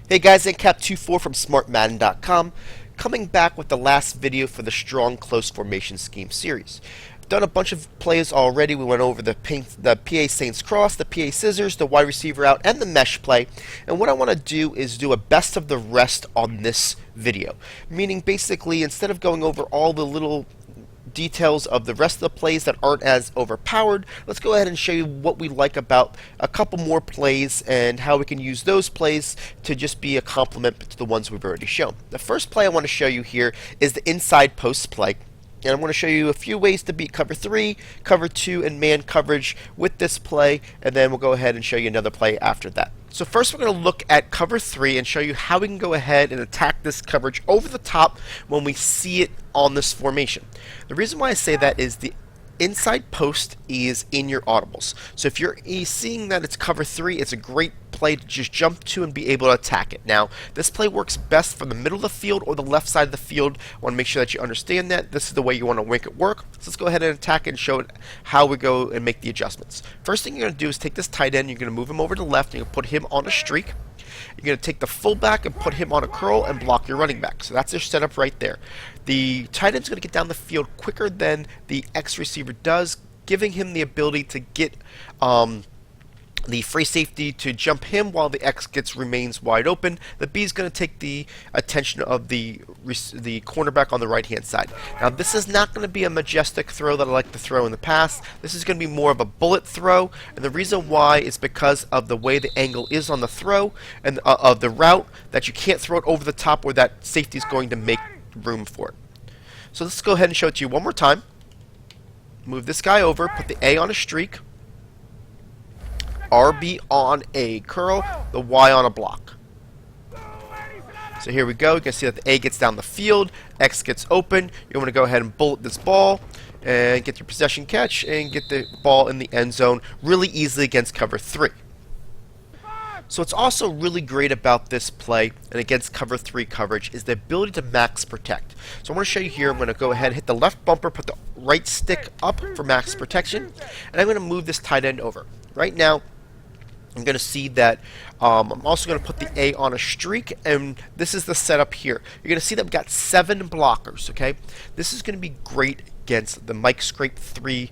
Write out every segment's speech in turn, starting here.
Hey guys, Cap24 from SmartMadden.com, coming back with the last video for the Strong Close Formation Scheme series. I've done a bunch of plays already. We went over the PA Saints Cross, the PA Scissors, the wide receiver out, and the mesh play. And what I want to do is do a best of the rest on this video. Meaning basically, instead of going over all the little details of the rest of the plays that aren't as overpowered, let's go ahead and show you what we like about a couple more plays and how we can use those plays to just be a complement to the ones we've already shown. The first play I want to show you here is the inside post play. And I'm going to show you a few ways to beat cover 3, cover 2, and man coverage with this play, and then we'll go ahead and show you another play after that. So first we're going to look at cover 3 and show you how we can go ahead and attack this coverage over the top when we see it on this formation. The reason why I say that is the inside post is in your audibles. So if you're seeing that it's cover 3, it's a great play to just jump to and be able to attack it. Now, this play works best from the middle of the field or the left side of the field. I want to make sure that you understand that. This is the way you want to make it work. So let's go ahead and attack it and show it how we go and make the adjustments. First thing you're going to do is take this tight end, you're going to move him over to the left, and you're going to put him on a streak. You're going to take the fullback and put him on a curl and block your running back. So that's your setup right there. The tight end's going to get down the field quicker than the X receiver does, giving him the ability to get the free safety to jump him while the X remains wide open. The B is going to take the attention of the cornerback on the right hand side. Now this is not going to be a majestic throw that I like to throw in the past. This is going to be more of a bullet throw, and the reason why is because of the way the angle is on the throw and of the route, that you can't throw it over the top where that safety is going to make room for it. So let's go ahead and show it to you one more time. Move this guy over, put the A on a streak, RB on a curl, the Y on a block. So here we go. You can see that the A gets down the field, X gets open. You want to go ahead and bullet this ball and get your possession catch and get the ball in the end zone really easily against cover 3. So what's also really great about this play and against cover 3 coverage is the ability to max protect. So I'm going to show you here. I'm going to go ahead and hit the left bumper, put the right stick up for max protection, and I'm going to move this tight end over. Right now, I'm going to see that I'm also going to put the A on a streak, and this is the setup here. You're going to see that we've got 7 blockers, okay? This is going to be great against the Mike Scrape 3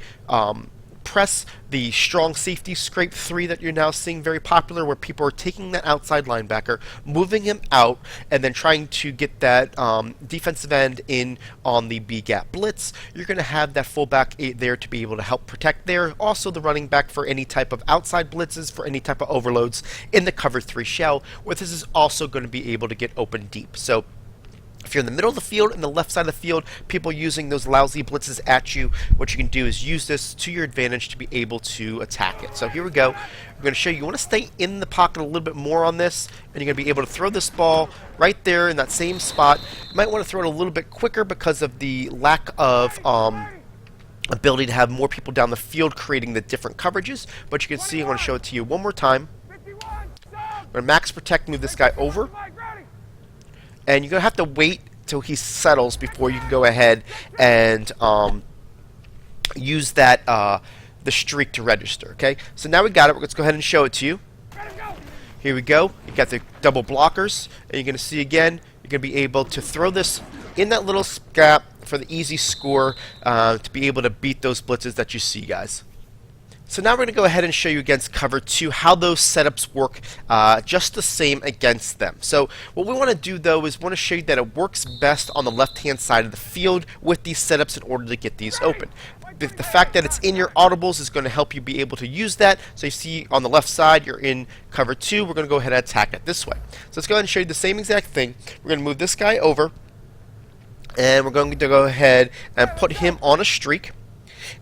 press, the strong safety scrape 3 that you're now seeing very popular, where people are taking that outside linebacker, moving him out, and then trying to get that defensive end in on the B gap blitz. You're going to have that fullback there to be able to help protect there. Also the running back for any type of outside blitzes, for any type of overloads in the cover 3 shell, where this is also going to be able to get open deep. So if you're in the middle of the field and the left side of the field, people using those lousy blitzes at you, what you can do is use this to your advantage to be able to attack it. So here we go. I'm going to show you. You want to stay in the pocket a little bit more on this, and you're going to be able to throw this ball right there in that same spot. You might want to throw it a little bit quicker because of the lack of ability to have more people down the field creating the different coverages. But you can see, I'm going to show it to you one more time. I'm going to max protect, move this guy over. And you're going to have to wait till he settles before you can go ahead and use that the streak to register. Okay, so now we got it. Let's go ahead and show it to you. Here we go. You got the double blockers, and you're going to see again. You're going to be able to throw this in that little gap for the easy score to be able to beat those blitzes that you see, guys. So now we're going to go ahead and show you against cover 2 how those setups work just the same against them. So what we want to do though is want to show you that it works best on the left hand side of the field with these setups in order to get these open. The fact that it's in your audibles is going to help you be able to use that. So you see on the left side you're in cover 2. We're going to go ahead and attack it this way. So let's go ahead and show you the same exact thing. We're going to move this guy over, and we're going to go ahead and put him on a streak.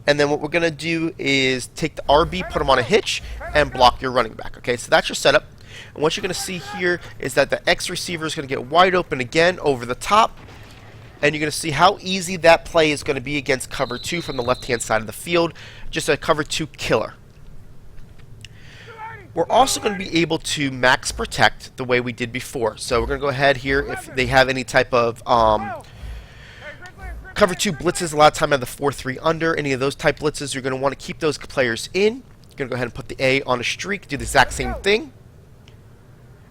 And then what we're going to do is take the RB, put him on a hitch, and block your running back. Okay, so that's your setup. And what you're going to see here is that the X receiver is going to get wide open again over the top. And you're going to see how easy that play is going to be against cover 2 from the left-hand side of the field. Just a cover 2 killer. We're also going to be able to max protect the way we did before. So we're going to go ahead here if they have any type of cover 2 blitzes. A lot of time have the 4-3 under. Any of those type blitzes, you're going to want to keep those players in. You're going to go ahead and put the A on a streak, do the exact same thing.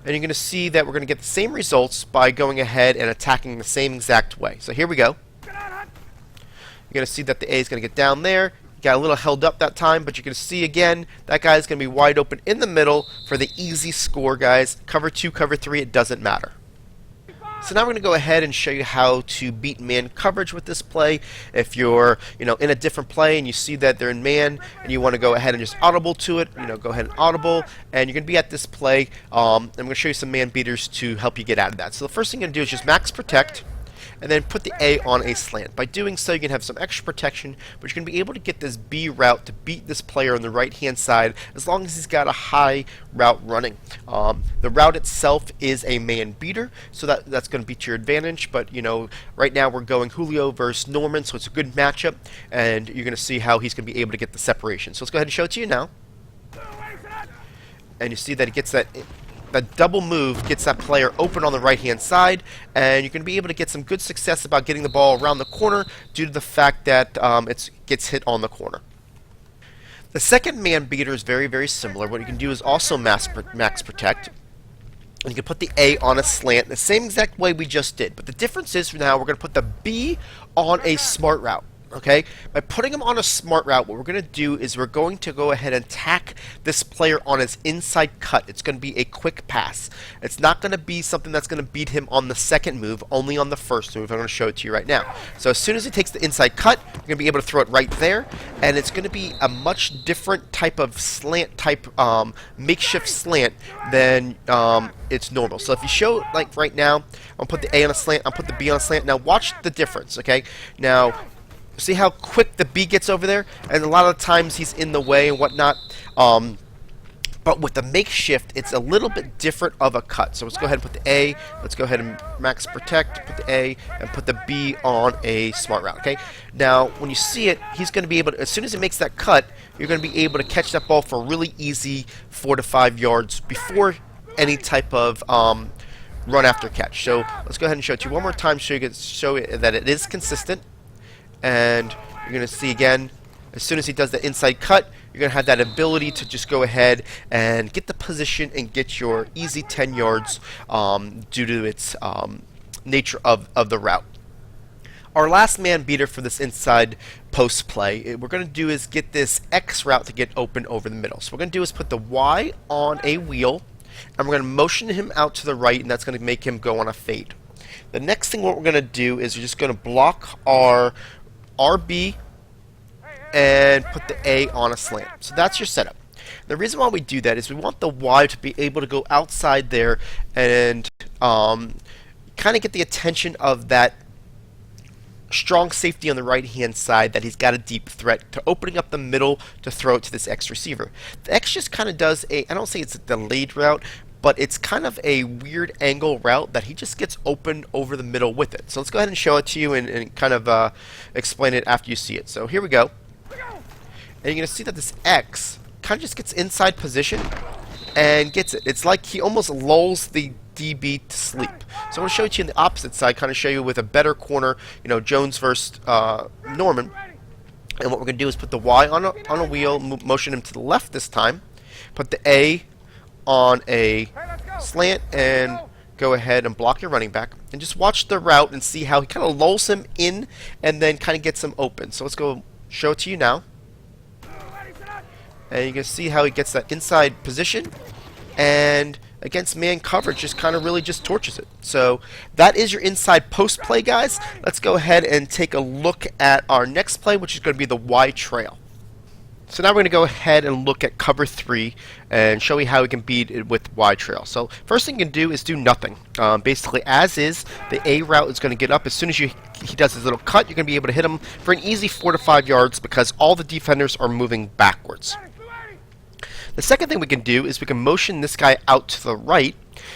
And you're going to see that we're going to get the same results by going ahead and attacking the same exact way. So here we go. You're going to see that the A is going to get down there. Got a little held up that time, but you can see again, that guy is going to be wide open in the middle for the easy score, guys. Cover 2, cover 3, it doesn't matter. So now we're going to go ahead and show you how to beat man coverage with this play. If you're, in a different play and you see that they're in man and you want to go ahead and just audible to it, go ahead and audible, and you're going to be at this play. I'm going to show you some man beaters to help you get out of that. So the first thing you're going to do is just max protect, and then put the A on a slant. By doing so, you can have some extra protection, but you're going to be able to get this B route to beat this player on the right-hand side as long as he's got a high route running. The route itself is a man beater, so that's going to be to your advantage, but, right now we're going Julio versus Norman, so it's a good matchup, and you're going to see how he's going to be able to get the separation. So let's go ahead and show it to you now. And you see that he gets that double move, gets that player open on the right hand side, and you're going to be able to get some good success about getting the ball around the corner due to the fact that it gets hit on the corner. The second man beater is very, very similar. What you can do is also max protect, and you can put the A on a slant the same exact way we just did, but the difference is now we're going to put the B on a smart route. Okay, by putting him on a smart route, what we're going to do is we're going to go ahead and attack this player on his inside cut. It's going to be a quick pass. It's not going to be something that's going to beat him on the second move, only on the first move. I'm going to show it to you right now. So as soon as he takes the inside cut, you're going to be able to throw it right there, and it's going to be a much different type of slant type, makeshift slant than it's normal. So if you show, like right now, I'll put the A on a slant, I'll put the B on a slant. Now watch the difference, okay? Now, see how quick the B gets over there? And a lot of times he's in the way and whatnot. But with the makeshift, it's a little bit different of a cut. So let's go ahead and put the A. Let's go ahead and max protect, put the A, and put the B on a smart route, okay? Now, when you see it, he's going to be able to, as soon as he makes that cut, you're going to be able to catch that ball for really easy 4 to 5 yards before any type of run after catch. So let's go ahead and show it to you one more time so you can show that it is consistent. And you're going to see again, as soon as he does the inside cut, you're going to have that ability to just go ahead and get the position and get your easy 10 yards due to its nature of the route. Our last man beater for this inside post play, what we're going to do is get this X route to get open over the middle. So what we're going to do is put the Y on a wheel, and we're going to motion him out to the right, and that's going to make him go on a fade. The next thing what we're going to do is we're just going to block our RB and put the A on a slant. So that's your setup. The reason why we do that is we want the Y to be able to go outside there and kind of get the attention of that strong safety on the right hand side that he's got a deep threat to opening up the middle to throw it to this X receiver. The X just kind of does a, I don't say it's a delayed route, but it's kind of a weird angle route that he just gets open over the middle with it. So let's go ahead and show it to you and kind of explain it after you see it. So here we go. And you're going to see that this X kind of just gets inside position and gets it. It's like he almost lulls the DB to sleep. So I'm going to show it to you on the opposite side, kind of show you with a better corner, Jones versus Norman. And what we're going to do is put the Y on a wheel, motion him to the left this time, put the A on a slant, and go ahead and block your running back and just watch the route and see how he kind of lulls him in and then kind of gets him open. So let's go show it to you now, and you can see how he gets that inside position and against man coverage just kind of really just torches it. So that is your inside post play, guys. Let's go ahead and take a look at our next play, which is going to be the Y trail. So now we're going to go ahead and look at cover 3 and show you how we can beat it with Y trail. So first thing you can do is do nothing. Basically, as is, the A route is going to get up. As soon as he does his little cut, you're going to be able to hit him for an easy 4 to 5 yards because all the defenders are moving backwards. The second thing we can do is we can motion this guy out to the right,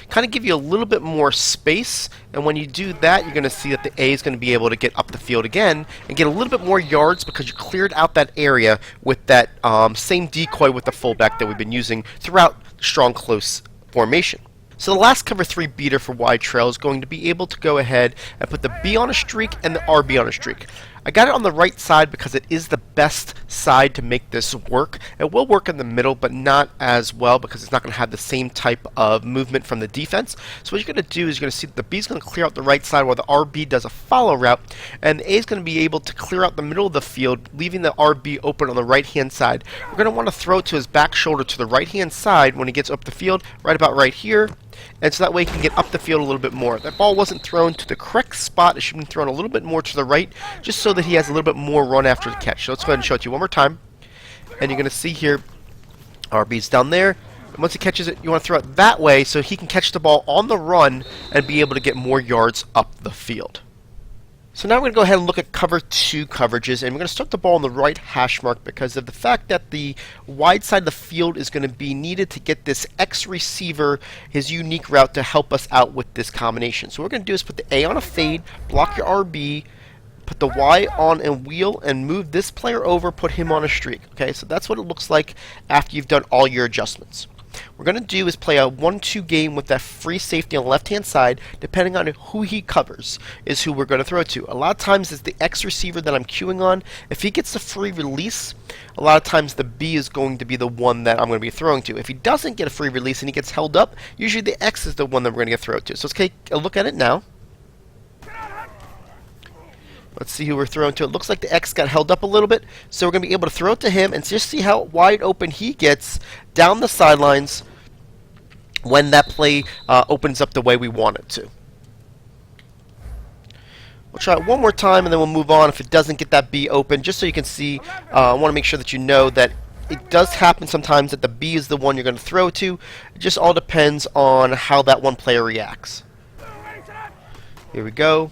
kind of give you a little bit more space, and when you do that, you're going to see that the A is going to be able to get up the field again and get a little bit more yards because you cleared out that area with that same decoy with the fullback that we've been using throughout strong close formation. So the last cover 3 beater for Y trail is going to be able to go ahead and put the B on a streak and the RB on a streak. I got it on the right side because it is the best side to make this work. It will work in the middle, but not as well because it's not going to have the same type of movement from the defense. So what you're going to do is you're going to see that the B is going to clear out the right side while the RB does a follow route, and the A is going to be able to clear out the middle of the field, leaving the RB open on the right-hand side. We're going to want to throw to his back shoulder to the right-hand side when he gets up the field, right about right here. And so that way he can get up the field a little bit more. That ball wasn't thrown to the correct spot. It should have been thrown a little bit more to the right, just so that he has a little bit more run after the catch. So let's go ahead and show it to you one more time. And you're going to see here, RB's down there. And once he catches it, you want to throw it that way so he can catch the ball on the run and be able to get more yards up the field. So now we're going to go ahead and look at cover 2 coverages, and we're going to start the ball on the right hash mark because of the fact that the wide side of the field is going to be needed to get this X receiver his unique route to help us out with this combination. So what we're going to do is put the A on a fade, block your RB, put the Y on a wheel, and move this player over, put him on a streak. Okay, so that's what it looks like after you've done all your adjustments. What we're going to do is play a 1-2 game with that free safety on the left-hand side. Depending on who he covers is who we're going to throw to. A lot of times it's the X receiver that I'm queuing on. If he gets a free release, a lot of times the B is going to be the one that I'm going to be throwing to. If he doesn't get a free release and he gets held up, usually the X is the one that we're going to get thrown to. So let's take a look at it now. Let's see who we're throwing to. It looks like the X got held up a little bit, so we're going to be able to throw it to him and just see how wide open he gets down the sidelines when that play opens up the way we want it to. We'll try it one more time and then we'll move on if it doesn't get that B open, just so you can see. I want to make sure that you know that it does happen sometimes that the B is the one you're going to throw to. It just all depends on how that one player reacts. Here we go.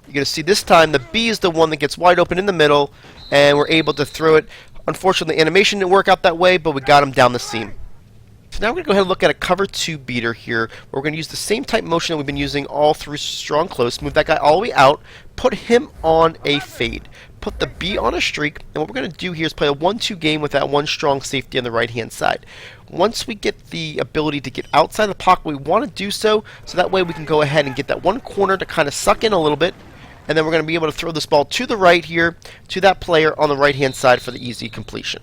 You're going to see this time the B is the one that gets wide open in the middle, and we're able to throw it. Unfortunately, the animation didn't work out that way, but we got him down the seam. So now we're going to go ahead and look at a cover 2 beater here, where we're going to use the same type motion that we've been using all through strong close. Move that guy all the way out, put him on a fade, put the B on a streak, and what we're going to do here is play a 1-2 game with that one strong safety on the right-hand side. Once we get the ability to get outside the pocket, we want to do so that way we can go ahead and get that one corner to kind of suck in a little bit. And then we're going to be able to throw this ball to the right here, to that player on the right-hand side for the easy completion.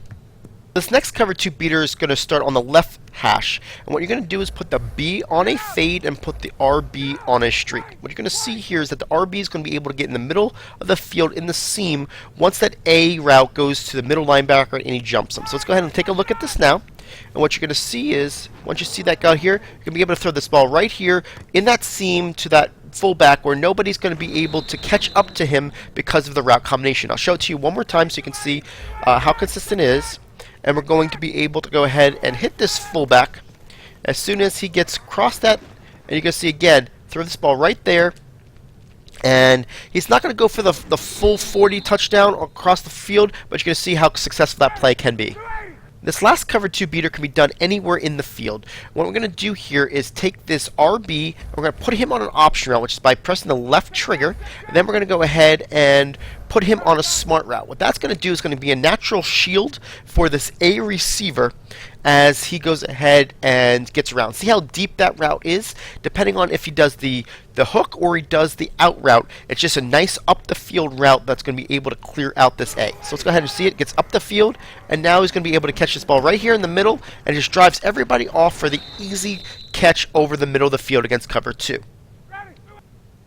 This next cover 2 beater is going to start on the left hash. And what you're going to do is put the B on a fade and put the RB on a streak. What you're going to see here is that the RB is going to be able to get in the middle of the field in the seam once that A route goes to the middle linebacker and he jumps him. So let's go ahead and take a look at this now. And what you're going to see is, once you see that guy here, you're going to be able to throw this ball right here in that seam to that fullback where nobody's going to be able to catch up to him because of the route combination. I'll show it to you one more time so you can see how consistent it is. And we're going to be able to go ahead and hit this fullback as soon as he gets across that. And you're going to see again, throw this ball right there. And he's not going to go for the full 40 touchdown across the field, but you're going to see how successful that play can be. This last cover 2 beater can be done anywhere in the field. What we're going to do here is take this RB, and we're going to put him on an option route, which is by pressing the left trigger, and then we're going to go ahead and put him on a smart route. What that's going to do is going to be a natural shield for this A receiver as he goes ahead and gets around. See how deep that route is? Depending on if he does the hook or he does the out route, it's just a nice up the field route that's going to be able to clear out this A. So let's go ahead and see it. Gets up the field, and now he's going to be able to catch this ball right here in the middle, and just drives everybody off for the easy catch over the middle of the field against cover 2.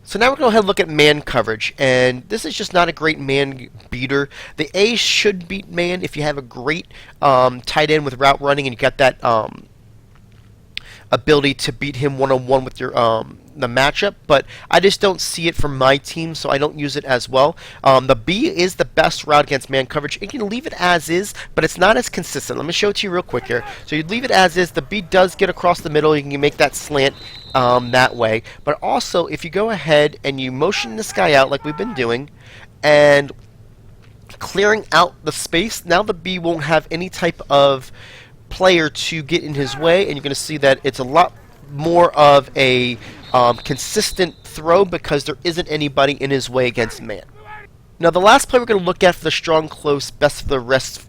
So now we're going to go ahead and look at man coverage, and this is just not a great man beater. The A should beat man if you have a great tight end with route running and you got that ability to beat him one-on-one with your the matchup, but I just don't see it for my team, so I don't use it as well. The B is the best route against man coverage. You can leave it as is, but it's not as consistent. Let me show it to you real quick here. So you leave it as is. The B does get across the middle. You can make that slant that way. But also, if you go ahead and you motion this guy out like we've been doing, and clearing out the space, now the B won't have any type of player to get in his way, and you're going to see that it's a lot more of a consistent throw because there isn't anybody in his way against man. Now the last play we're going to look at for the strong close best of the rest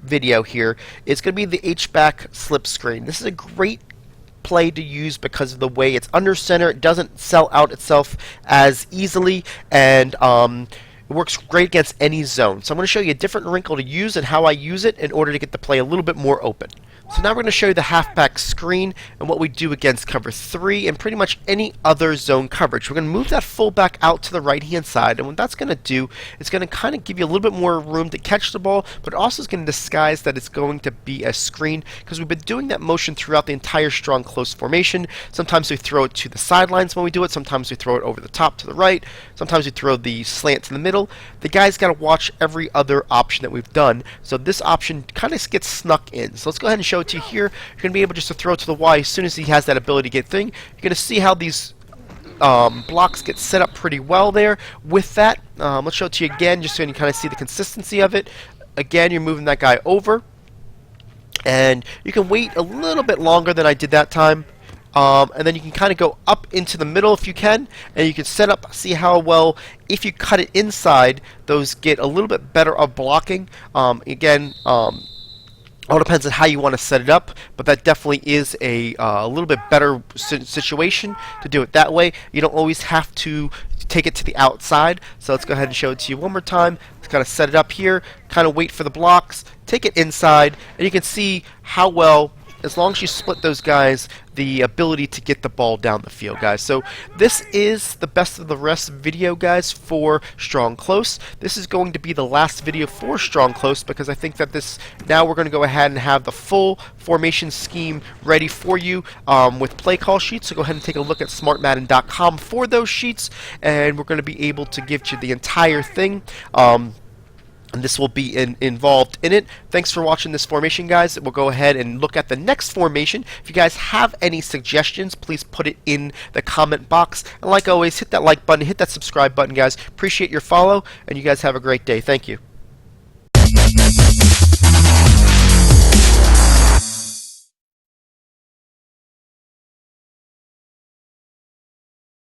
video here is going to be the H-back slip screen. This is a great play to use because of the way it's under center. It doesn't sell out itself as easily, and it works great against any zone. So I'm going to show you a different wrinkle to use and how I use it in order to get the play a little bit more open. So now we're going to show you the halfback screen and what we do against cover 3 and pretty much any other zone coverage. We're going to move that fullback out to the right-hand side, and what that's going to do is going to kind of give you a little bit more room to catch the ball, but it also is going to disguise that it's going to be a screen, because we've been doing that motion throughout the entire strong close formation. Sometimes we throw it to the sidelines when we do it, sometimes we throw it over the top to the right, sometimes we throw the slant to the middle. The guy's got to watch every other option that we've done, so this option kind of gets snuck in. So let's go ahead and show it to you here. You're going to be able just to throw it to the Y as soon as he has that ability to get thing. You're going to see how these blocks get set up pretty well there. With that, let's show it to you again just so you can kind of see the consistency of it. Again, you're moving that guy over, and you can wait a little bit longer than I did that time. And then you can kind of go up into the middle if you can, and you can set up, see how well, if you cut it inside, those get a little bit better of blocking. Again, all depends on how you want to set it up, but that definitely is a little bit better situation to do it that way. You don't always have to take it to the outside. So let's go ahead and show it to you one more time. Let's kind of set it up here, kind of wait for the blocks, take it inside, and you can see how well, as long as you split those guys, the ability to get the ball down the field, guys. So this is the best of the rest video, guys, for Strong Close. This is going to be the last video for Strong Close, because I think that now we're going to go ahead and have the full formation scheme ready for you with play call sheets. So go ahead and take a look at smartmadden.com for those sheets, and we're going to be able to give you the entire thing. And this will be involved in it. Thanks for watching this formation, guys. We'll go ahead and look at the next formation. If you guys have any suggestions, please put it in the comment box. And like always, hit that like button, hit that subscribe button, guys. Appreciate your follow, and you guys have a great day. Thank you.